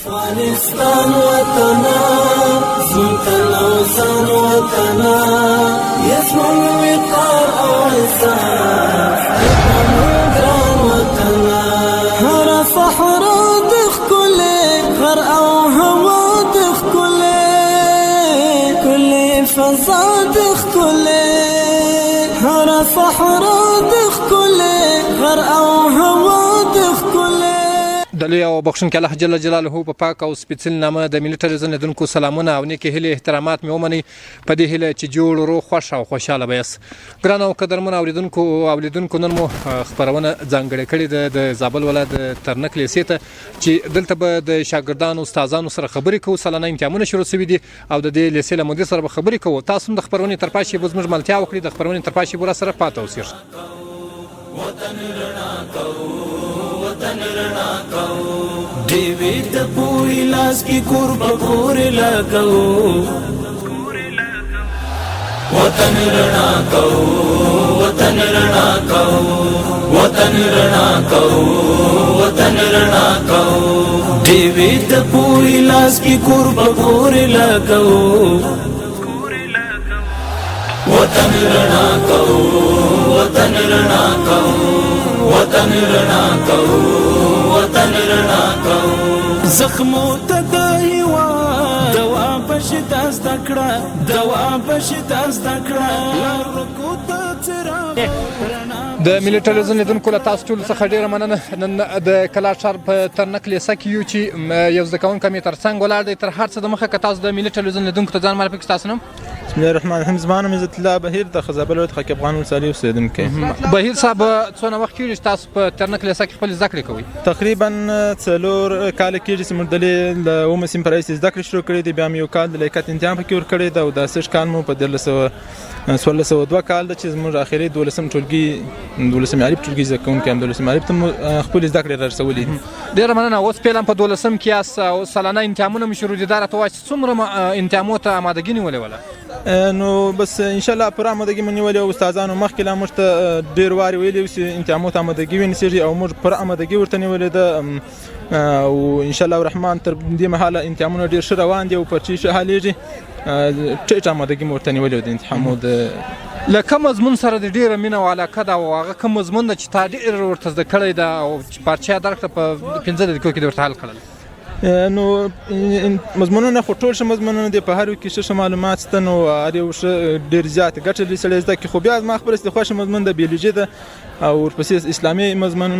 افغانستان وطنا زموږ لوزان وطنا یزمون وقار او عزت زموږ ګران وطنا هر صحرا د ښکلې غر او هوا د ښکلې کلي فضا د ښکلې هر صحرا د ښکلې غر او هوا د ښکلې د لوی او بخښونکي الله جل جلاله په پاک او سپېڅلي نامه د ملي ټلویزیون لیدونکو سلامونه او نیکې هیلې احترامات مې ومنئ په دې هیله چې جوړ روغ خوښ او خوشحاله به یاست ګران او قدرمن اوریدونکو نن مو خپرونه ځانګړې کړې ده د زابل ولایت ترنک لیسې ته چې دلته به د شاګردانو استادانو سره خبرې کوو سالانه امتحانونه شروع شوي دي او د دې لیسې له مدیر سره به خبرې کوو تاسو هم د خپرونې تر پای به زموږ ملتیا وکړئ د خپرونې تر پای به سره پاتې اوسئ وطن رڼا کوو وطن رڼا کوو دیوی ته پوری لاس کی کور بکور لګو وطن رڼا کوو وطن رڼا کوو وطن رڼا کوو وطن رڼا کوو دیوی ته پوری لاس کی کور بکور لګو وطن رڼا کوو وطن رڼا کوو وطن رڼا کوو وطن رڼا کوو زخمو ته د هیواد دوا بشتا زده کړه دوا بشتا زده کړه لارکو ته څراغ د ملي ټلویزیون لیدونکو له تاسو ټولو څخه ډیره مننه نن د کلاټ ښار په ترنک لیسه کې یو چې یو زده کوونکی مې تر څنګ ولاړ دی تر هر څه د مخه که تاسو د ملي ټلویزیون لیدونکو ته ځان معرفي کړئ ستاسو نوم بسم الله الرحمن الرحیم زما نوم عزت الله بهیر د خزابل ولایت خاک افغان ولسوالۍ اوسېدونکی بهیر صاحب څونه وخت کېږي چې تاسو په ترنک لیسه کې خپلې زده کړې کوئ تقریبا 4 کاله کېږي چې موږ دلې له اومه صنف راهیسې زده کړې شروع کړې دي بیا مې یو کال د لیاقت امتحان پکې ورکړی ده او دا 6 کال مو په 1402 کال ده چې زموږ اخري 12 ټولګي 12 معرب ټولګي زده کوونکي هم 12 معرب ته خپلې زده کړې رارسولې دي ډېره مننه اوس فعلا په 12 کې یاست او سالانه امتحانونه مې شروع دي دا راته ووایه چې څومره امتحانونو ته امادګي نیولې وله نو بس ان شاء الله پر امادګي مونږ نیولې او استادانو مخکې لا موږ ته ډېر واري ویلي چې امتحانونو ته امادګي ونیسېږي او موږ پر امادګي ورته نیولې ده او ان شاء الله الرحمن تر دې مهاله امتحانونه ډېر ښه روان دي او په چې ښه حالېږي ټیټ امادګي مو ورته نیولې د امتحانونو د له کوم مضمون سره د ډېره مینه او علاقه ده او هغه کوم مضمون ده چې تا ډېر ورته زده کړی ده او چې پارچه درکړه په 15 دقیقو کې دې ورته حل کړل نو مضمونونه خو ټول شه مضمونونه دي په هر یو کې ښه معلومات شته نو هر یو ډېر زیات ګټه لري سړی زده کړي خو بیا زما خپله خوښه مضمون د بیولوژي ده او ورپسې اسلامي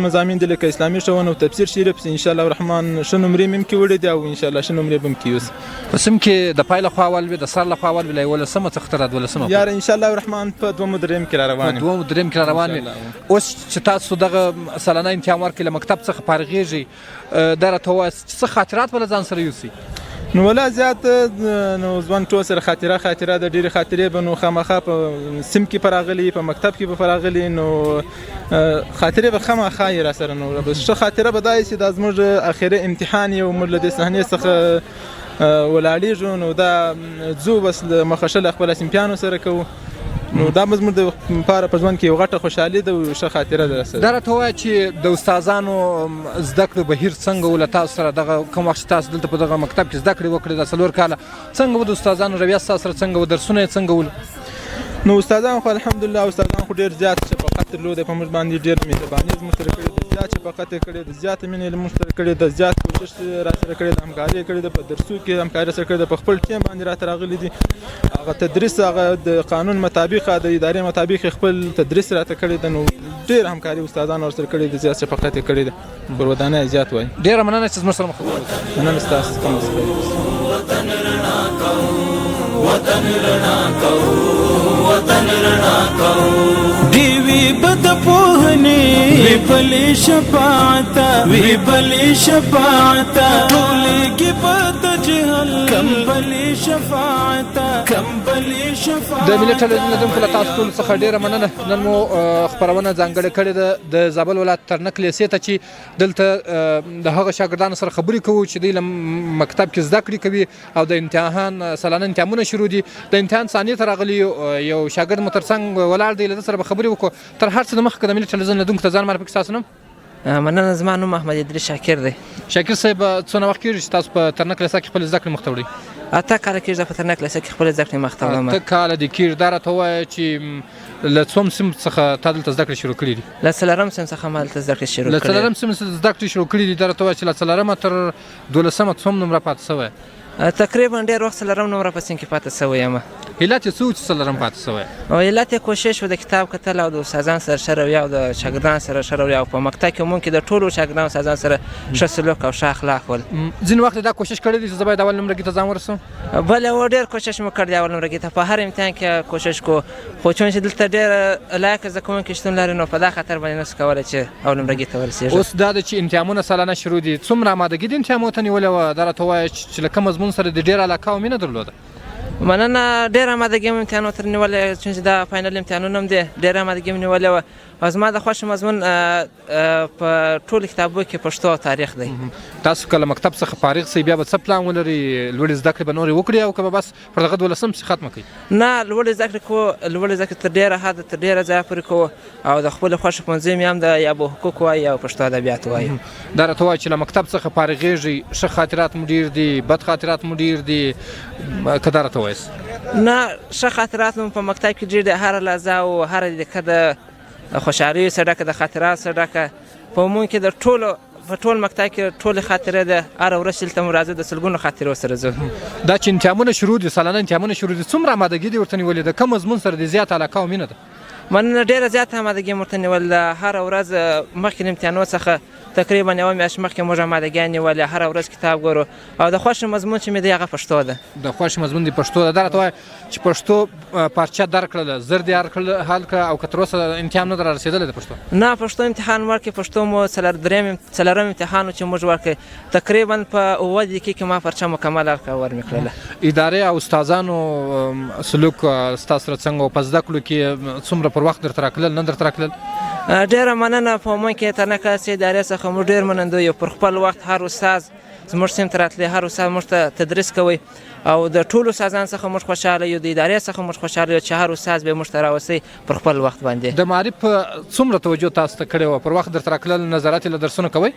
مضامین دي لکه اسلامي ښوونه او تفسیر شریف چې ان شاء الله الرحمن ښه نمرې مې هم کې وړي دي او ان شاء الله ښه نمرې به هم کې اوس په سم کې د پای له خوا اول وي د سر له خوا اول وي له 11 څخه تر 12 یاره ان شاء الله الرحمن په 2 دریم کې را روان یم 2 دریم کې را روان یم اوس چې تاسو دغه سالانه امتحان ورکړئ له مکتب څخه فارغېږئ دا راته ووایه څه خاطرات به له ځان سره یوسئ نو ولا زیات نو ځوان ټول سره خاطره د ډېرې خاطرې به نو خامخا په سیم کې پراغلي په مکتب کې به پراغلي نو خاطرې به خامخا یې را سره نو بس ښه خاطره به دا چې دا زموږ اخري امتحان یو موږ له دې صحنې څخه ولاړېږو نو دا ځو بس له مخه ښه له خپل امتحانو سره کوو نو دا زموږ د لپاره په ژوند کې یو غټه خوشحالي ده او ښه خاطره ده دا راته ووایه چې د استادانو زده کړو بهیر څنګه و له تاسو سره دغه کوم وخت چې تاسو دلته په دغه مکتب کې زده کړې وکړې دا 4 کاله څنګه و د استادانو رویه ستاسو سره څنګه و درسونه یې څنګه ول نو استادان خو الحمدلله استادان خو ډېر زیات شفقت درلود په موږ باندې ډېر مهرباني زموږ سره کړې ده زیات شفقت یې کړې ده زیاته مینه یې موږ سره کړې ده زیات کوشش را سره کړې ده همکاري یې کړې ده په درسو کې همکاري سره کړې ده په خپل ټیم باندې راته راغلي دي هغه تدریس هغه د قانون مطابق د ادارې مطابق خپل تدریس راته کړی ده نو ډېر همکاري استادان ورسره کړې ده زیات شفقت یې کړې ده پر ودانۍ زیات وایي ډېره مننه چې زموږ سره مخابره مننه ستاسو کوم وطن رڼا کوو وطن رڼا کوو وطن رڼا کوو دیوی بد پوهنې وی بلې شفاعت وی بلې شفاعت ټولګي بد جهل کم بلې شفاعت کم بلې شفاعت د ملي ټلویزیون لیدونکو له تاسو ټولو څخه ډېره مننه نن مو خپرونه ځانګړې کړې ده د زابل ولایت ترنک لیسې ته چې دلته د هغه شاګردانو سره خبرې کوو چې دوی له مکتب کې زده کړې کوي او د امتحان سالانه امتحانونه شروع دي د امتحان ثانیې ته راغلي یو شاګرد مو تر څنګ ولاړ دی له ده سره به خبرې وکړو تر هر څه د مخکې د ملي ټلویزیون لیدونکو ته ځان معرفي کړئ ستاسو نوم مننه. زما نوم محمد ادریس شاکر دی. شاکر صاحب څونه وخت کېږي چې تاسو په ترنک لیسه کې خپل زده کړې مخ ته وړئ؟ 8 کاله کېږي زه په ترنک لیسه کې خپل زده کړې مخ ته وړم. 8 کاله دې کېږي. دا راته ووایه چې له څوم صنف څخه تا دلته زده کړې شروع کړي دي؟ له 4م صنف څخه ما دلته زده کړې شروع کړې. له 4م صنف زده کړې شروع کړي دي. دا راته ووایه چې له 4مه تر 12مه څوم نمره پاتې شوی؟ تقریبا ډېر وخت 4م نمره په صنف کې پاتې شوی یم. علت یې څه و چې 4م پاتې شوی؟ علت یې کوشش و د کتاب کتل او د استادانو سره ښه رویه او د شاګردانو سره ښه رویه او په مکتب کې مونږ کې د ټولو شاګردانو استادانو سره ښه سلوک او ښه اخلاق ول. ځینې وخت دا کوشش کړی دی چې زه باید اول نمرګي ته ځان ورسوم؟ بله و ډېر کوشش مو کړی اول نمرګي ته. په هر امتحان کې کوشش کو، خو چون چې دلته ډېر لایق زده کوونکي شتون لري نو په دا خاطر باندې نسو کولی چې اول نمرګي ته ورسېږو. اوس دا ده چې امتحانونه سالانه شروع دي. څومره آمادګي د امتحانونو ته نیولې وه؟ دا راته ووایه چې له کوم مضمون سره دې ډېره علاقه او مینه درلوده؟ مننه. ډېره آمادګي مې امتحانونو ته نیولې، چون چې دا فاینل امتحانونه هم دی. ډېره آمادګي مې نیولې وه او زما د خوښې مضمون په ټولو کتابو کې پښتو او تاریخ دی. تاسو که له مکتب څخه فارغ سئ بیا به څه پلان ولرئ؟ لوړې زده کړې به نورې وکړئ او که به بس پر دغه 12م پسې ختمه کړئ؟ نه، لوړې زده کړې کوو. لوړې زده کړې تر ډېره حده تر ډېره ځایه پورې کوو او د خپلې خوښې پوهنځي مې هم د یا به حقوق وایي یا پښتو ادبیات وایي. دا راته ووایه چې له مکتب څخه فارغېږئ، ښه خاطرات مو ډېر دي، بد خاطرات مو ډېر دي، که دا راته ووایاست؟ نه، ښه خاطرات مو په مکتب کې ډېر دي. هره لحظه او هره دقیقه د خوشحالیو سره ډکه، د خاطرات سره ډکه. په عموم کې د په ټول مکتب کې ټولې خاطرې ده. هره ورځ چې دلته مو راځو د سلګونو خاطرو سره ځو. دا چې امتحانونه شروع دي، سالانه امتحانونه شروع دي، څومره آمادګي دې ورته نیولې ده؟ کوم مضمون سره دې زیاته علاقه او مینه ده؟ مننه. ډېره زیاته آمادګي مې ورته نیولې ده. هره ورځ مخکې د امتحانونو څخه تقریبا یوه میاشت مخکې موږ آمادګي نیولې. هره ورځ کتاب ګورو او د خوښې مضمون چې مې دی هغه پښتو ده. د خوښې مضمون دی پښتو ده. دا راته وایه چې پښتو پارچه درک کړله، زر دې حل کړه او که تر اوسه امتحان نه در رسېدلی د پښتو؟ نه، پښتو امتحان ورکړې. پښتو مو څلورم امتحان چې موږ ورکړې تقریبا په 7 دقیقې کې ما پارچه مکمل حل کړه ور مې کړله. ادارې او استادانو سلوک ستاسو سره څنګه و؟ په زده کړو کې څومره پر وخت درته راکړل، نه درته راکړل؟ ډېره مننه. په عموم کې ترنک لیسې ادارې څخه موږ ډېر منندوی یو. پر خپل وخت هر استاد زموږ صنف ته راتلی، هر استاد موږ ته تدریس کوي او د ټولو استادانو څخه موږ خوشحاله یو، د ادارې څخه موږ خوشحاله یو چې هر استاد به موږ ته راوسی پر خپل وخت باندې. د معارف څومره توجه تاسو ته کړې وه؟ پر وخت درته راکړل، نظارت یې له درسونو کوئ؟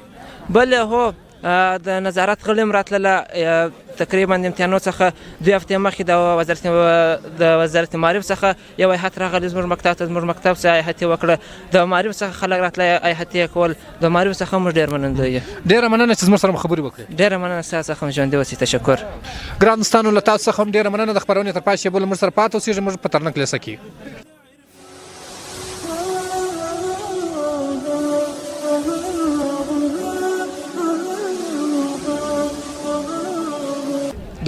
بله هو، د نظارت غړي هم راتلله. تقریبا د امتحانونو څخه 2 هفتې مخکې د وزارت معارف څخه یو هیئت راغلی زموږ مکتب ته. زموږ مکتب څخه هیئت یې وکړه. د معارف څخه خلک راتله، هیئت یې کول. د معارف څخه موږ ډېر منندوی یو. ډېره مننه چې زموږ سره مو خبرې وکړې. ډېره مننه. ستاسو څخه هم ژوندي اوسئ. تشکر. ګران دوستانو، له تاسو څخه هم ډېره مننه. د خپرونې تر پای شېبو له موږ سره پاتې اوسېږئ. موږ په ترنک لیسه کې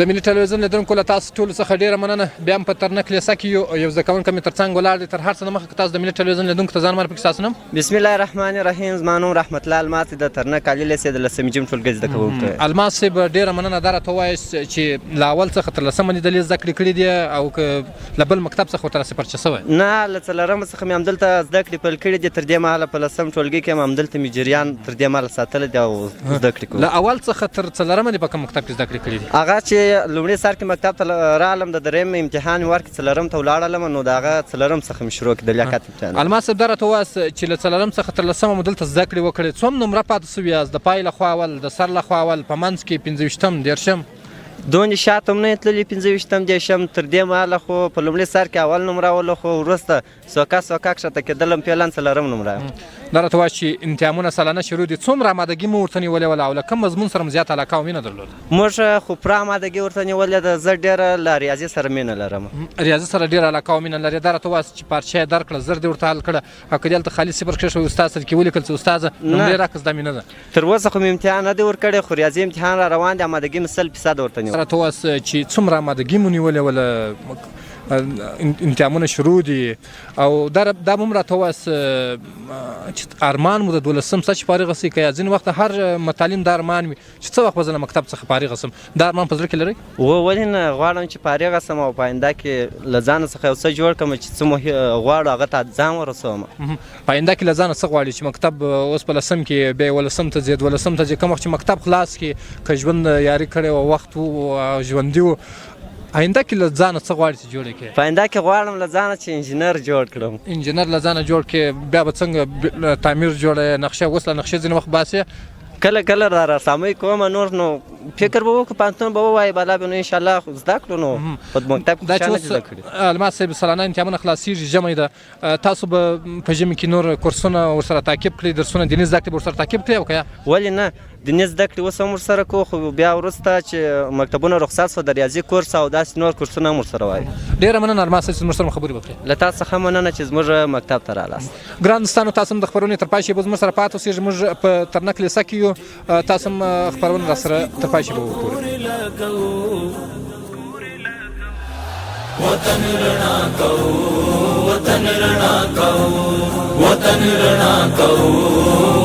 د ملي ټلویزیون لیدونکو له تاسو ټولو څخه ډېره مننه. بیا هم په ترنک لیسه کې یو زده کوونکی مې تر څنګ ولاړ دی. تر هر څه نه مخکې تاسو د ملي ټلویزیون لیدونکو ته ځان معرفي کړئ. ستاسو نوم؟ بسم الله الرحمن الرحیم. زما نوم رحمت الله الماس د ترنک عالي لیسې د 10مې جیم ټولګي زده کوونکی. الماس صاحب ډېره مننه. دا راته ووایاست چې له اول څخه تر 10مه لیدلې زده کړې کړي دي او که له بل مکتب څخه ورته راسې پرچه شوی؟ نه، له 4مه څخه مې همدلته زده کړې پیل کړي دي. تر دې مهاله په 10م ټولګي کې هم همدلته مې جریان تر دې مهاله ساتلی دی او زده کړې کوم. له اول څخه تر 4مه دې په کوم مکتب کې زده کړې کړي دي؟ هغه چې لومړي سر کې مکتب ته رالم، د 3م امتحان مې ورکړ، 4م ته ولاړلم نو د هغه 4م څخه مې شروع کړ د لیاقت امتحان. الماس صاحب دا راته ووایاست چې له 4م څخه تر 10مه مو دلته زده کړې وکړې. څوم نمره پاتې شوي یاست؟ د پای لخوا اول، د سر لخوا اول، په منځ کې 25م، 30م؟ دونې شاته هم نه تللي، 25م، 30م. تر دې مهاله خو په لومړي سر کې اول نمره وله، خو وروسته سوکه کښته کېدلم، فعلا 4م نمره. دا راته وایه چې امتحانونه سالانه شروع دي. څومره آمادګي مو ورته نیولې وله او له کوم مضمون سره مو زیاته علاقه او مینه درلوده؟ موږ خو پوره آمادګي ورته نیولې ده. زه ډېره له ریاضي سره مینه لرم. ریاضي سره ډېره علاقه او مینه لرې. دا راته ووایاست چې پارچه یې درکړه، زر دې ورته حل کړه او که دې هلته خالي صفر کښېښوی استاد سره کې ولیکل چې استاده نمرې راکړه، دا مینه ده. تر اوسه خو مې امتحان نه دی ورکړی، خو ریاضي امتحان را روان دی. آمادګي مې 100% ورته نیولې. راته ووایاست چې څومره آمادګي مو نیولې وله؟ امتحانونه شروع دي او دا به هم راته ووایاست چې ارمان مو د 12م څخه چې فارغه شئ، که ځینې وخت هر متعلم دا ارمان وي چې څه وخت به زه له مکتب څخه فارغه شم. دا ارمان په زړه کې لرئ؟ ولې نه، غواړم چې فارغه شم او په آینده کې له ځانه څخه یو څه جوړ کړم چې څه مو غواړو هغه ته ځان ورسوم. په آینده کې له ځانه څه غواړي چې مکتب اوس په 10م کې بیا 11م ته ځې، 12م ته ځې، کوم وخت چې مکتب خلاص کړي، که ژوند یاري کړی و، وخت و، ژوندي و، آینده کې له ځانه څه غواړې چې جوړ کړې؟ په آینده کې غواړم له ځانه چې انجینر جوړ کړم. انجینر له ځانه جوړ کړې، بیا به څنګه تعمیر جوړه نقشه؟ اوس له نقشې ځینې وخت باسې کله کله را رسامۍ کوم نور نو فکر به وکړو پوهنتون به ووایي بالا به نو انشاءالله زده کړو نو په مکتب کې دا چې چا نه اوس زده کړي. الماس صاحب سالانه امتحانونه خلاصېږي، ژمی ده، تاسو به په ژمي کې نور کورسونه ورسره تعقیب کړئ، درسونه دیني زده کړې به ورسره تعقیب کړئ او که ولې نه دیني زده کړې اوس هم ورسره کوو، خو بیا وروسته چې مکتبونه رخصت شو د ریاضي کورس او داسې نور کورسونه هم ورسره وایي. ډېره مننه الماس صاحب چې زموږ سره خبرې وکړې. له تاسو څخه مننه چې زموږ مکتب ته رالاست. ګران دوستانو، تاسو هم د خپرونې تر پای شی به زموږ سره پاتې اوسئ. زموږ په ترنک لیسه کې یو، تاسو هم خپرونه راسره تر پای شی به وګورئ. وطن رڼا کوو، وطن رڼا کوو، وطن رڼا کوو،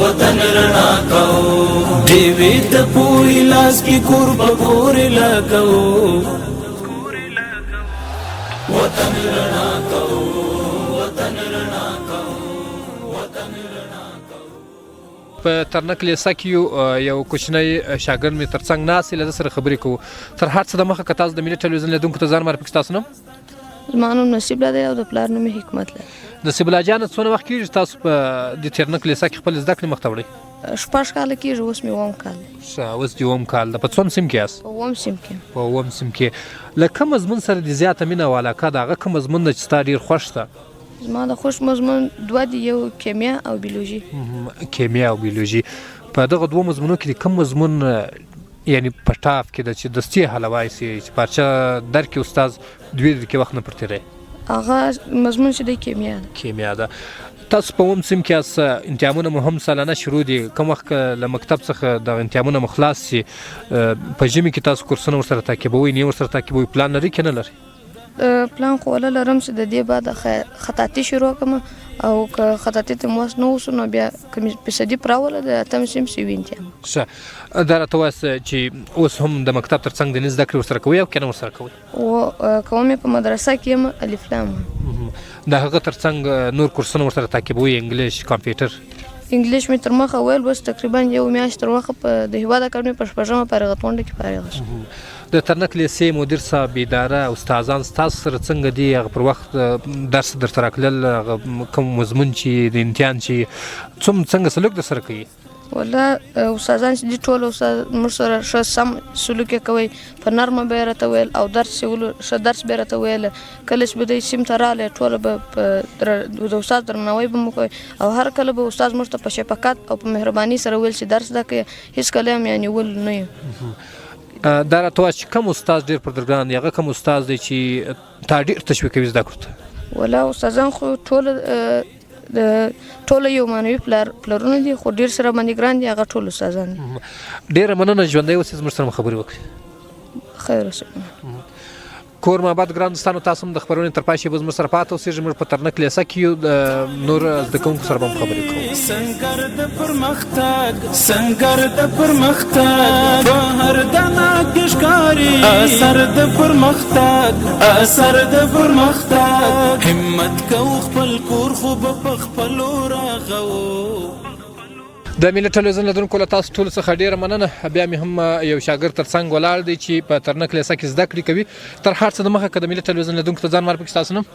وطن رڼا کوو. دیوې د پوری لاس کې کور په کور لګوو. وطن رڼا کوو، وطن رڼا کوو، وطن رڼا کوو. په ترنک لیسه کې یو کوچنی شاګرد مې تر څنګ ناست دی، له ده سره خبرې کوو. تر هر څه د مخه که تاسو د ملي ټلویزیون لیدونکو ته ځان معرفي کړئ. ستاسو نوم؟ زما نوم نصیب الله دی او د پلار نوم یې حکمت الله. نصیب الله جانه، څونه وخت کېږي تاسو په د ترنک لیسه کې خپل زده کړې مخ ته وړئ؟ 6 کاله کېږي، اوس مې 9 کال دی. اوس دې 9 کال ده. په څوم سیم کې یاست؟ په 9 سیم کې. په 9 سیم کې. له کوم مضمون سره دې زیاته مینه او علاقه ده؟ هغه کوم مضمون ده چې ستا ډېر خوښ ده؟ زما د خوښ مضمون 2 دي، یو کیمیا او بیولوژي. کیمیا او بیولوژي. په دغه 2 مضمونو کې کوم مضمون یعنی په ټاپ کې ده چې دستي حلوای سي چې پارچه در کې استاد 2 دقیقې وخت نه پر تیری؟ هغه مضمون چې د کیمیا ده. کیمیا ده. تاسو په 9 سیم کې امتحانونه مو هم سالانه شروع دي. کوم وخت له مکتب څخه د امتحانونه مو خلاص سي، په ژمي کې تاسو کورسونه ورسره تعقیبوئ، نه ورسره تعقیبوئ؟ پلان لري که نه لري؟ پلان خو ولا لرم چې د دې بعد خطاطي شروع کړم او که خطاطي ته موس نه وسو نو بیا کوم فیصدي پراوله د 8 سیم سی وینتم. ښه، دا راته وایاست چې اوس هم د مکتب تر څنګ د زده کړې ورسره کوئ او که نه ورسره کوئ؟ او کوم په مدرسه کې یم الف لام. د هغه تر څنګ نور کورسونه ورسره تعقیبوئ؟ انګلیش، کمپیوټر؟ انګلیش مې تر مخه ویل، بس تقریبا یو میاشت تر وخت په د هیواد اکاډمي په 6مه فارغت غونډه کې فارغ شوم. د ترنک لیسې مدیر صاحب، اداره، استادان ستاسو سره څنګه دي؟ هغه پر وخت درس درته راکړل؟ کوم مضمون چې د امتحان چې څنګه سلوک در سره کوي؟ والله استادان چې دي ټول استاد موږ سره ښه سم سلوک یې کوي، په نرمه به یې راته ویل او درس به یې راته ویل. کله چې به دی سیم ته راغلی ټوله به د استاد درناوی به مو کوئ او هر کله به استاد موږ ته په شفقت او په مهرباني سره ویل چې درس زده کوې، هېڅکله هم یعنې ول نه یم. دا راته وایه چې کوم استاد ډېر پر درګران دی؟ هغه کوم استاد دی چې تا ډېر تشویقوي زده کړو ته؟ والله استادان خو ټوله یو معنوي پلرونه دي، خو ډېر سره باندې ګران دي، هغه ټول استادان دي. ډېره مننه، ژوندی اوسئ، زموږ سره خبرې وکړئ. خیر اوسئ. کور محبت ګران دوستانو، تاسو هم د خبرونې تر پای شی به زموږ سره پاتې اوسئ. موږ په ترنک لیسه کې یو، نور زده کوونکو سره به هم خبرې کوو. سنگر د پرمختګ، سنگر د پرمختګ، په هر دانه کې ښکاري اثر د پرمختګ، اثر د پرمختګ. همت کوو خپل کور خو به په خپلو راغو. د ملي ټلویزیون لیدونکو له تاسو ټولو څخه ډېره مننه. بیا مې هم یو شاګرد تر څنګ ولاړ دی چې په ترنک لیسه کې زده کړې کوي. تر هر څه د مخه که د ملي ټلویزیون لیدونکو ته ځان معرفي کړئ. ستاسو نوم؟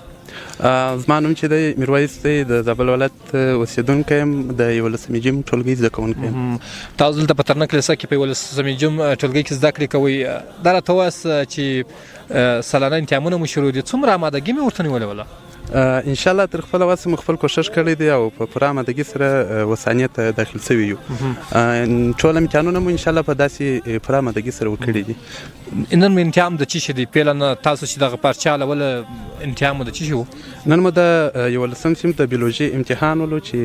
زما نوم چې دی میرویس دی، د زابل ولایت اوسېدونکی یم، د 11 جیم ټولګي زده کوونکی یم. تاسو دلته په ترنک لیسه کې په 11 جیم ټولګي کې زده کړې کوئ. دا راته ووایاست چې سالانه امتحانونه مو شروع دي، څومره امادګي مې ورته نیولې وله؟ انشاءالله تر خپله وسه مو خپل کوشش کړی دی او په پوره امادګي سره وسانیې ته داخل سوي یو. ټول امتحانونه مو انشاءالله په داسې پوره امادګي سره ورکړي دي. نن مو امتحان د څه شي دی؟ پیله تاسو چې دغه پارچه حلوله امتحان مو د څه شي و؟ نن مو د 11 سیم د بیولوژي امتحان ولو چې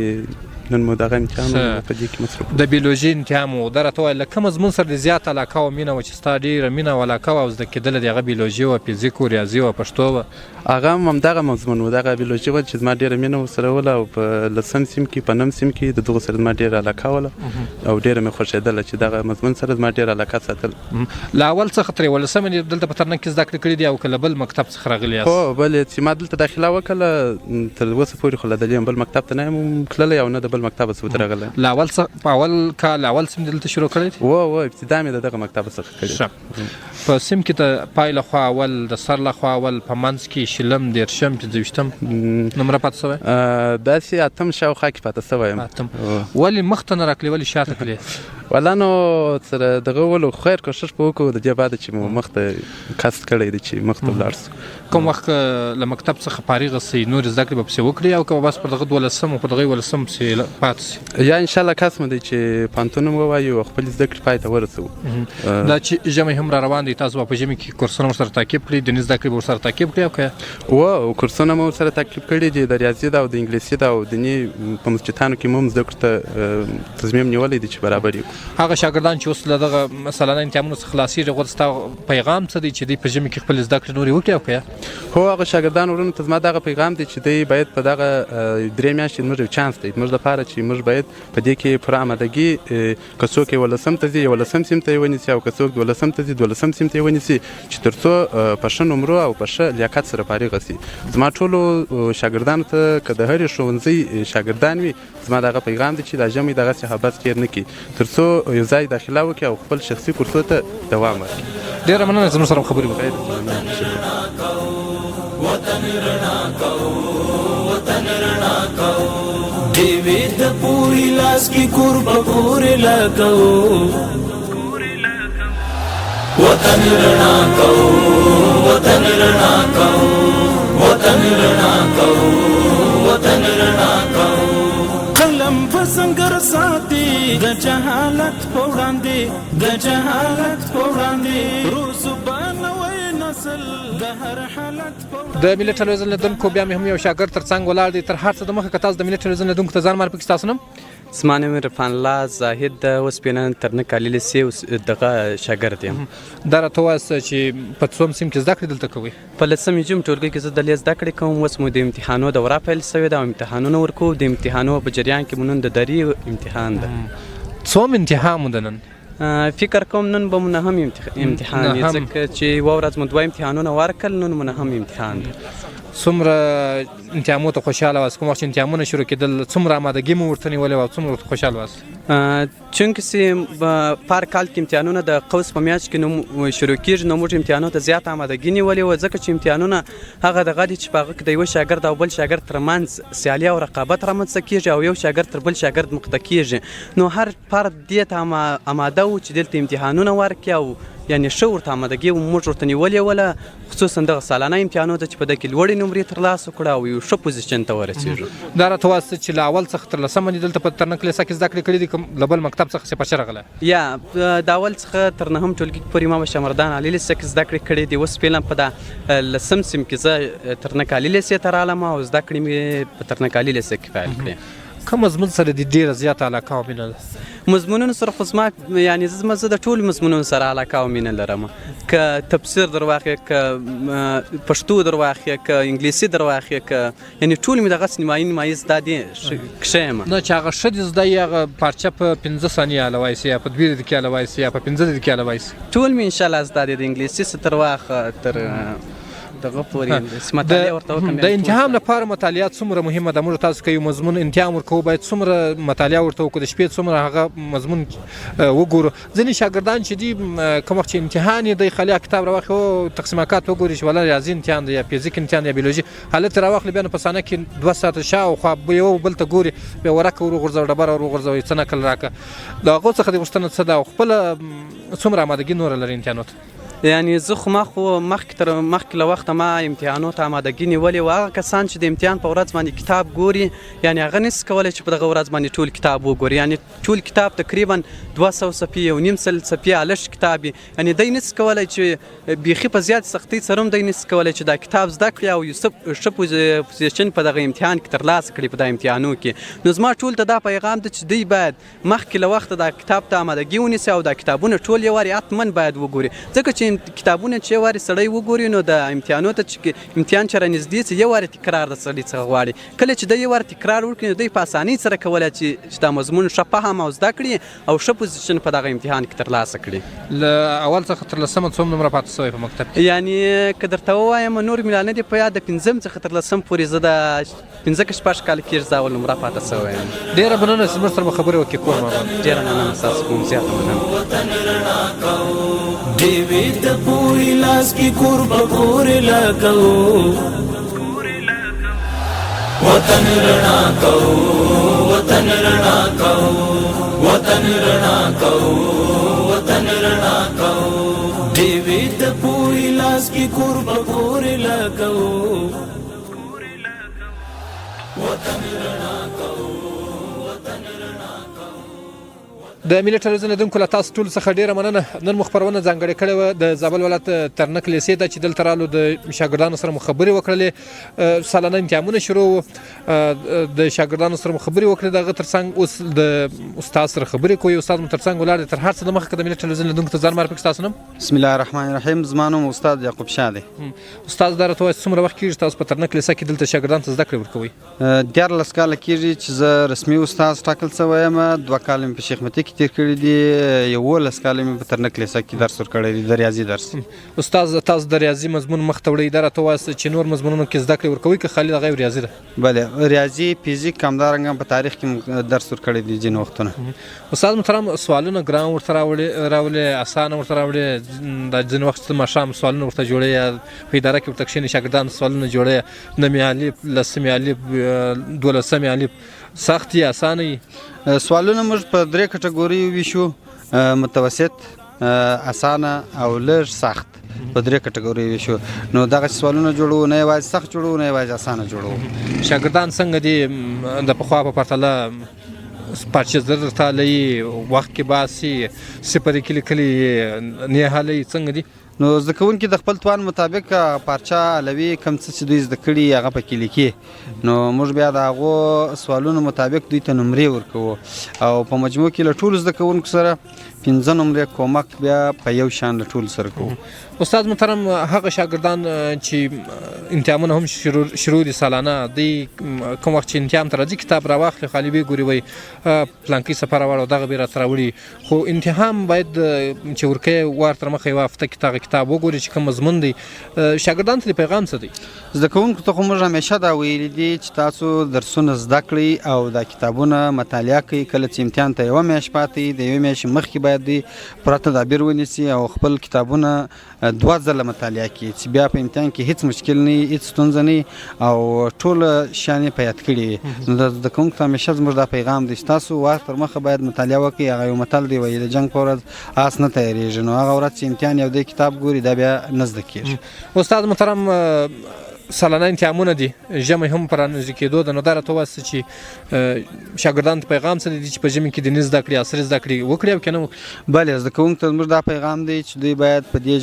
نن مو دغه امتحان په دې کې مصروف د بیولوژي امتحان مو. دا راته وایه له کوم مضمون سره د زیات علاقه او مینه وه چې ستا ډېره مینه او علاقه وه او زده کېدله د هغه بیولوژي وه، فزیک و، ریاضي وه، پښتو وه؟ هغه هم همدغه مضمون و، دغه بیولوژي وه چې زما ډېره مینه ورسره وله او په 10 سیم کې، په 9 سیم کې د دغو سره زما ډېره علاقه وله او ډېره مې خوښېدله چې دغه مضمون سره زما ډېره علاقه ساتله. له اول څخه تر 11 دلته په ترنک کې زده کړې کړي دي او که له بل مکتب څخه راغلي یاست؟ هو، بل چې ما دلته داخله وکړله تر اوسه پورې خو له دلې بل مکتب ته نه یم تللی او نه د بل مکتب څخه راغلی لاول څه په اول کال اول سم دلته شروع کړی و ابتدا مې دغه مکتب څخه کړی په سم کې ته پای له خوا اول د سر له خوا اول په منځ کې شلم دیرشم 25 نمره پاتې شوی داسې اتم شاوخوا کې پاتې شوی یم ولې مخته نه راکړې ولې شاته کړې والله نو سره دغه ولو خیر کوشش به وکړو د دې بعد چې مو مخته قصد کړی دی چې مخته ولاړ سو کوم وخت له مکتب څخه فارغ سي نور زده کړې به پسې وکړي او که بس پر دغه 12 په دغه 12 پسې پاتې سي یا ان شاء الله قسم دی چې پانتون ووایو خپل زده کړې پای ته ورسوو دا چې ژمی هم را روان دي تاسو په ژمی کې کورسونه ورسره تعقیب کړي د زده کړې ورسره تعقیب کړي او کورسونه مو ورسره تعقیب کړي دي د ریاضي دا او د انګلیسي دا او دیني په مسجدانو کې مو زده کړې ته تصمیم نیولې دي چې برابر یو هغه شاګردان چې اوس له دغه مثلا امتحانونو څخه خلاصېږي هغوی ته ستا پیغام څه دی چې دوی په ژمي کې خپل زده کړې نورې وکړي او که هو هغه شاګردان ورونو ته زما دغه پیغام دی چې دوی باید په دغه 3 میاشتې زموږ یو چانس دی زموږ لپاره چې موږ باید په دې کې پوره آمادګي که څوک 11 ته ځي 11 سیم ته یې ونیسي او که څوک 12 ته ځي 12 سیم ته یې ونیسي چې تر څو په ښه نمرو او په ښه لیاقت سره فارغه سي زما ټولو شاګردانو ته که د هرې ښوونځي شاګردان وي زما دغه پیغام دی چې دا ژمی دغسې حبس تېر نه کړي تر څو یو ځای داخله وکړي او خپل شخصي کورسو ته دوام ورکړي ډېره مننه زموږ سره خبرې وکړئ دیوی د پوری لاس کی کور بکور لگو وطن رنا کو وطن رنا کو وطن رنا کو وطن رنا کو قلم فسنگر ساتي د جهالت پوړاندې د جهالت پوړاندې روز بنوي نسل د هر حالت د ملي ټلویزیون لیدونکو بیا مې هم یو شاګرد تر څنګ ولاړ دی تر هر څه د مخه که تاسو د ملي ټلویزیون لیدونکو ته ځان معرفي کړئ ستاسو نوم زما نوم عرفان الله زاهد د اوسپنه ترنک علي لیسې دغه شاګرد یم دا راته ووایاست چې په څوم سیم کې زده کړې دلته کوئ په لسم جم ټولګي کې زه دلې زده کړې کوم اوس مو د امتحانو دوره پیل شوې ده او امتحانونه ورکوو د امتحانو په جریان کې مو نن د دري امتحان ده څوم امتحان مو ده نن فکر کوم نن به مو نهم امتحان وي ځکه چې یوه ورځ مو 2 امتحانونه ورکړل نن مو نهم امتحان ده څومره امتحانونو ته خوشحاله واست کوم وخت چې امتحانونه شروع کېدل څومره آمادګي مو ورته نیولې وه څومره ورته خوشحاله واست چونکې چې په هر کال کې امتحانونه د قوس په میاشت کې شروع کېږي نو موږ امتحانونو ته زیاته آمادګي نیولې وه ځکه چې امتحانونه هغه دغه دي چې په هغه کې د یوه شاګرد او بل شاګرد ترمنځ سیالي او رقابت رامنځته کېږي او یو شاګرد تر بل شاګرد مخته کېږي نو هر فرد دې ته آماده و چې دلته امتحانونه ورکړي او یعنې ښه ورته آمادګي موږ ورته نیولې وله خصوصا دغه سالانه امتحانونو ته چې په دې کې لوړې نمرې ترلاسه کړه او یو ښه پوزیشن ته ورسېږو دا راته ووایاست چې له اول څخه تر لسمه دې دلته په ترنک لیسه کې زده کړې کړي دي که له بل مکتب څخه سپارچه راغله یا د اول څخه تر نهم ټولګي پورې ما په شمردان علي لیسه کې زده کړې کړې دي اوس فعلا په دا لسم سیم کې زه ترنک علي لیسې ته رالم او زده کړې مې په ترنک علي لیسه کې پیل کړې کوم مضمون سره دې ډېره زیاته علاقه او مینه ده مضمونونو سره خو زما یعنې زه د ټولو مضمونونو سره علاقه او مینه لرم که تفسیر در واخلې که پښتو در واخلې که انګلیسي در واخلې که یعنې ټول مې دغسې نیمایي زده دي ښه یم نه چې هغه ښه دې زده یي هغه پارچه په 15 ثانیې حله وایسي یا په 2 دقیقې حله وایسي یا په 15 دقیقې حله وایسي ټول مې انشاءالله زده دي د انګلیسي څه تر واخه تر دغه پورې مطالعه ورته وکړم د امتحان لپاره مطالعه څومره مهمه ده موږ تاسو که یو مضمون امتحان ورکوو باید څومره مطالعه ورته وکړو د شپې څومره هغه مضمون وګورو ځینې شاګردان چې دي کوم وخت چې امتحان یې دی خالي کتاب راواخلي او تقسیمات وګوري چې ولا ریاضي امتحان دی یا فزیک امتحان دی یا بیولوژي هلته راواخلي بیا نو په ثانیه کې 2 ساعته شاوخوا یو بل ته ګوري بیا ورقه ور وغورځوه ډبره ور وغورځوئ څه نقل راکړه د هغو څخه دې غوښتنه څه ده او خپله څومره آمادګي نوره لري امتحانو ته یعنې زه خو مخکې له وخته ما امتحانو ته آمادګي نیولې وه هغه کسان چې د امتحان په ورځ باندې کتاب ګوري یعنې هغه نشي کولی چې په دغه ورځ باندې ټول کتاب وګوري یعنې ټول کتاب تقریبا 200 صفحې یو نیم سل صفحې هلش کتاب یعنې دی نشي کولی چې بیخي په زیات سختۍ سره هم دی نشي کولی چې دا کتاب زده کړي او یو ښه پوزیشن په دغه امتحان کې ترلاسه کړي په دا امتحانو کې نو زما ټول ته دا پیغام ده چې دوی باید مخکې له وخته دا کتاب ته آمادګي ونیسي او دا کتابونه ټول یو وارې حتما باید وګوري ځکه چې کتابونه چې یو وارې سړی وګوري نو د امتحانو ته چې امتحان چې رانږدې سي یو وارې تکرار د سړي څخه غواړي کله چې دی یو وارې تکرار وکړي نو دوی په اسانۍ سره کولی چې دا مضمون ښه فهم او زده کړي او ښه پوزیشن په دغه امتحان کې ترلاسه کړي. له اول څخه تر لسمه څوم نمره پاتې شوی په مکتب کې؟ یعنې که درته ووایم نور مې لا نه دي په یاد د پنځم څخه تر لسم پورې زه د پنځه که شپږ کاله کېږي زه اول نمره پاته شوی یم. ډېره مننه چې زموږ سره مو خبرې وکړې کور ماما. ډېره مننه ستاسو کوم زیاته مننه. ډېوې د پوهې لاس کې کور په کور لګوو وطن رڼا کوو وطن رڼا کوو وطن رڼا کوو وطن رڼا کوو ډېوې د پوهې لاس کې کور په کور لګوو وطن رڼا کوو وطن رڼا کوو. د ملي ټلویزیون لیدونکو له تاسو ټولو څخه ډېره مننه. نن مو خپرونه ځانګړې کړې وه د زابل ولایت ترنک لیسې ته چې دلته رالو د شاګردانو سره مو خبرې وکړلې. سالانه امتحانونه شروع وو، د شاګردانو سره مو خبرې وکړې. د هغه تر څنګ اوس د استاد سره خبرې کوي. استاد مو تر څنګ ولاړ دی. تر هر څه د مخکې د ملي ټلویزیون لیدونکو ته ځان معرفي کړئ. ستاسو نوم؟ بسم الله الرحمن الرحیم. زما نوم استاد یعقوب شاه دی. استاد دا راته وایه څومره وخت کېږي تاسو په ترنک لیسه کې دلته شاګردانو ته زده کړې ورکوئ؟ 14 کاله کېږي چې زه رسمي استاد ټاکل شوی یم. 2 کاله مې په شیخ متي کې تېر کړي دي. 11 کاله مې په ترنک لیسه کې درس ورکړی دی، د ریاضي درس. استاد تاسو د ریاضي مضمون مخ ته وړئ. دا راته ووایاست چې نور مضمونونو کې زده کړې ورکوئ که خالي دغه ریاضي ده؟ بله، ریاضي، فزیک، همدارنګه په تاریخ کې درس ورکړی دی ځینې وختونه. استاد محترم سوالونه ګران ورته راولې اسانه ورته راولې. د ځینې وخت ماښام سوالونه ورته جوړوي یا په اداره کې ورته کښېني شاګردان سوالونه جوړوي. نهمې الف، لسمې الف، 12مې الف سخت یا اسانه وي؟ سوالونه موږ په 3 کټګورۍ ویشو: متوسط، اسانه او لږ سخت. په 3 کټګورۍ ویشو. نو دغه سوالونه جوړو، نه یوازې سخت جوړو نه یوازې اسانه جوړو. شاګردان څنګه دي د پخوا په پرتله پارچه زر تالی وخت کې باسي صفر کې لیکلي نه حالي څنګه دي؟ نو زده کوونکي د خپل توان مطابق پارچه علوي کم څه چې دوی زده کړي هغه پکې لیکي. نو موږ بیا د هغو سوالونو مطابق دوی ته نمرې ورکوو او په مجموع کې له ټولو زده کوونکو سره 15 نمرې کومک بیا په یو شان له ټولو سره کوو. استاد محترم هغه شاګردان چې امتحانونه هم شروع دي سالانه، دوی کوم وخت چې امتحان ته راځي کتاب راواخلي خالي وي ګوري وایي پلانکي سفر راوړ او دغه بیا راته راوړي. خو امتحان باید چې ورکوي وار تر مخه یوه هفته کې کتاب وګوري چې کوم مضمون دی. شاګردانو ته د پیغام څه دی؟ زده کوونکو ته خو موږ همیشه دا ویلي دي چې تاسو درسونه زده کړئ او دا کتابونه مطالعه کوئ. کله چې امتحان ته 1 میاشت پاتې د 1 میاشتې مخکې باید دوی پوره تدابیر ونیسي او خپل کتابونه 2 ځله مطالعه کړي چې بیا په امتحان کې هیڅ مشکل نه وي، هیڅ ستونزه نه وي او ټول شیان یې په یاد کړي وي. نو د زده کوونکو ته همیشه زموږ دا پیغام دی چې تاسو وار تر مخه باید مطالعه وکړئ. هغه یو متل دی وایي د جنګ په ورځ آس نه تیارېږي. نو هغه ورځ چې امتحان یو دی کتاب ګوري دا بیا نه زده کېږي. استاد محترم سالانه امتحانونه دي، ژمی هم په رانږدې کېدو ده. نو دا راته ووایاست چې شاګردانو ته پیغام څه دی چې په ژمي کې دیني زده کړې عصري زده کړې وکړي او که نه وکړي؟ بله، زده کوونکو ته زموږ دا پیغام دی چې دوی باید په دې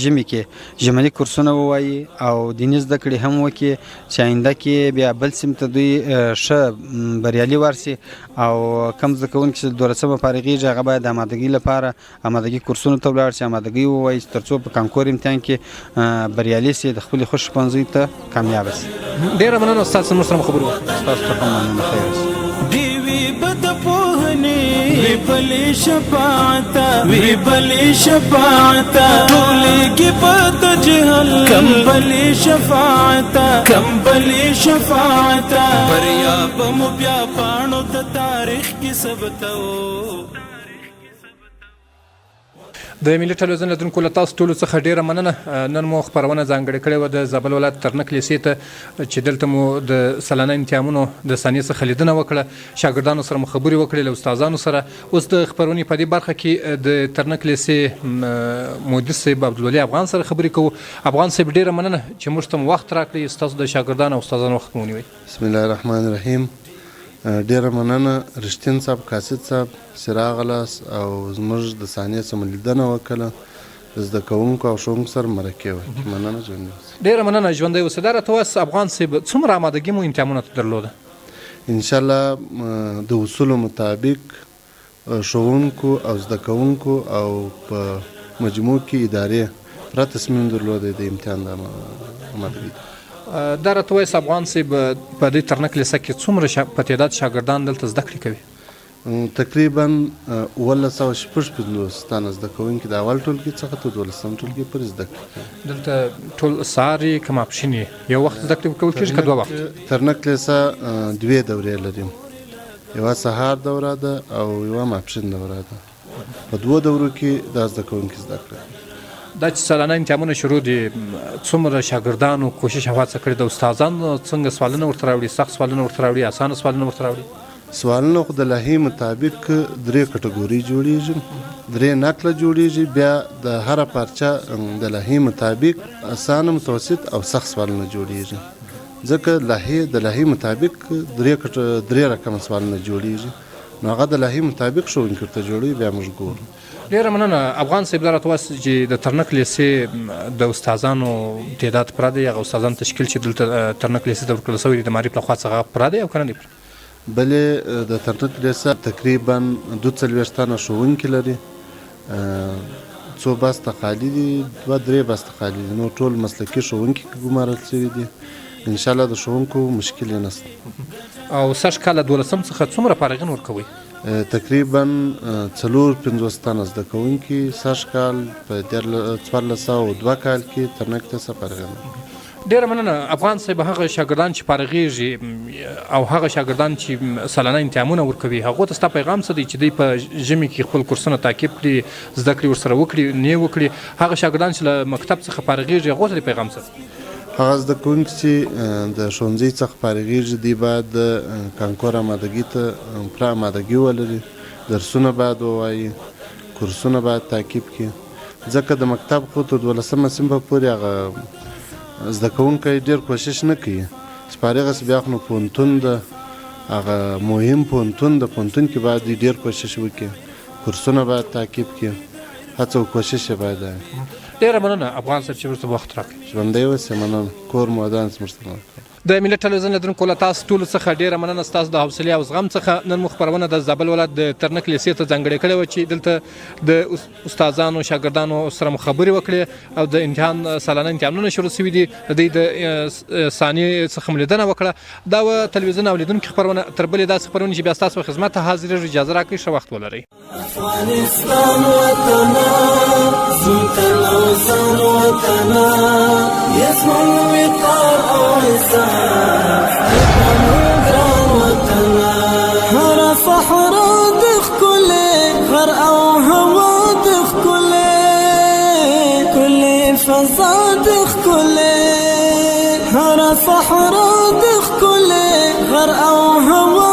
ژمي کې ژمني کورسونه ووایي او دیني زده کړې هم وکړي چې آینده کې بیا بل سیم ته دوی ښه بریالي ورسي. او کم زده کوونکي چې 12مه فارغېږي هغه باید د آمادګۍ لپاره آمادګۍ کورسونو ته ولاړ شي، آمادګۍ ووایي تر څو په کانکور امتحان کې بریالي سي، د خپلې خوښې ښوونځي ته کامیاب شي. ډېره مننه استاد زموږ سره خبرې وکړې. ستاسو ته هم مننه. خیر اوسئ. دیوی بد پوهنی وی بلی شفاعتا وی بلی شفاعتا ټولګي بد جهل کم بلی شفاعتا کم بلی شفاعتا بریا بم بیا پانو د تاریخ کې ثبتو. د ملي ټلویزیون لیدونکو له تاسو ټولو څخه ډېره مننه. نن مو خپرونه ځانګړې کړې وه د زابل ولایت ترنک لیسې ته چې دلته مو د سالانه امتحانونو د ثانیې څخه لیدنه وکړه. شاګردانو سره مو خبرې وکړې له استادانو سره. اوس د خپرونې په دې برخه کې د ترنک لیسې مدیر صاحب عبدالولي افغان سره خبرې کوو. افغان صاحب ډېره مننه چې موږ ته مو وخت راکړئ، ستاسو د شاګردانو او استادانو وخت مو ونیوئ. بسم الله الرحمن الرحیم. ډېره مننه رښتین صاحب، کاسد صاحب، سراغ لاس او زموږ د ثانیې څخه مو لیدنه وکړه. زده کوونکو او ښوونکو سره مرکې وکړې. مننه، ژوندی اوسئ. ډېره مننه، ژوندی اوسئ. دا راته ووایاست افغان صاحب څومره آمادګي مو امتحانونو ته درلوده؟ انشاءالله د اصولو مطابق ښوونکو او زده کوونکو او په مجموع کې ادارې پوره تصمیم درلود د امتحان د آمادګۍ. دا راته وایي افغان صاحب په دې ترنک لیسه کې څومره په تعداد شاګردان دلته زده کړې کوي؟ تقریبا 1956 تنه زده کوونکي د اول ټولګي څخه تر 12م ټولګي پورې زده کړې کوي. دلته ټول سهار یې که ماپښین یې یو وخت زده کړې کول کېږي که دوه وخت؟ ترنک لیسه دوې دورې لري، یوه سهار دوره ده او یوه ماپښین دوره ده. په دوو دورو کې دا زده کوونکي زده کړه. دا چې سالانه امتحانونه شروع دي څومره شاګردانو کوشش او هڅه کړې ده؟ استادانو څنګه سوالونه ورته راوړي؟ سخت سوالونه ورته راوړي؟ اسانه سوالونه ورته راوړي؟ سوالونه خو د لایحې مطابق 3 کټګوري جوړیږي، 3 نقله جوړیږي. بیا د هره پارچه د لایحې مطابق اسانه، متوسط او سخت سوالونه جوړیږي، ځکه د لایحې مطابق 3 رقم سوالونه جوړیږي، نو هغه د لایحې مطابق ښوونکي ورته جوړوي. بیا موږ ګورو. ډېره مننه. افغان صاحب دا راته وایي چې د ترنک لیسې د استادانو تعداد پوره دی، هغه استادان تشکیل چې دلته ترنک لیسې ته ورکړل شوی دی د معارف لخوا څخه پوره دی او که نه دی پوره؟ بلې د ترنک لیسه تقریبا 42 تنه ښوونکي لري، 2 بسته خالي دي، 2-3 بسته خالي دي، نو ټول مسلکي ښوونکي ګمارل شوي دي. انشاءالله د ښوونکو مشکل یې نشته. او سږ کال 12م څخه څومره فارغین ورکوئ؟ تقریبا 4-5 تنه زده کوونکي سږ کال په 1402 کال کې ترنک لیسه فارغین. ډېره مننه. افغان صاحب هغه شاګردان چې فارغېږي او هغه شاګردان چې سالانه امتحانونه ورکوي هغو ته ستا پیغام څه دی چې دوی په ژمي کې خپل کورسونه تعقیب کړي، زده کړې ورسره وکړي، نه وکړي؟ هغه شاګردان چې له مکتب څخه فارغېږي هغو ته دې پیغام څه؟ هغه زده کوونکي چې د ښوونځي څخه فارغېږي دوی باید د کانکور آمادګۍ ته پوره آمادګي ولري، درسونه باید ووایي، کورسونه باید تعقیب کړي، ځکه د مکتب خو تر 12مه صنفه پورې هغه زده کوونکی ډېر کوشش نه کوي چې فارغ شي. بیا خو نو پوهنتون ده، هغه مهم پوهنتون ده، پوهنتون کې باید ډېر کوشش وکړي، کورسونه باید تعقیب کړي، هڅه او کوشش یې باید وي. ډېره مننه افغان صاحب چې ورته وخت راکړئ. ژوندی اوسئ. مننه. کور مو ودان زموږ سره د ملت ټلویزیون لیدونکو له تاسو ټولو څخه ډېره مننه ستاسو د حوصلې او زغم څخه. نن مو خپرونه د زابل ولایت د ترنک لیسې ته ځانګړې کړې وه چې دلته د استادانو شاګردانو سره مو خبرې وکړې او د امتحان سالانه امتحانونه شروع شوي دي، د دوی د ثانیې څخه مو لیدنه وکړه. دا وه تلویزیون او لیدونکي خپرونه. تر بلې داسې خپرونې چې بیا ستاسو په خدمت ته حاضرېږو. اجازه راکړئ، ښه وخت ولرئ. افغانستان وطنه زموږ وطنه يسمع وقار او عزت هر صحرا دخ كله غر او هوا دخ كل فضا دخ كله هر صحرا دخ كله غر او هوا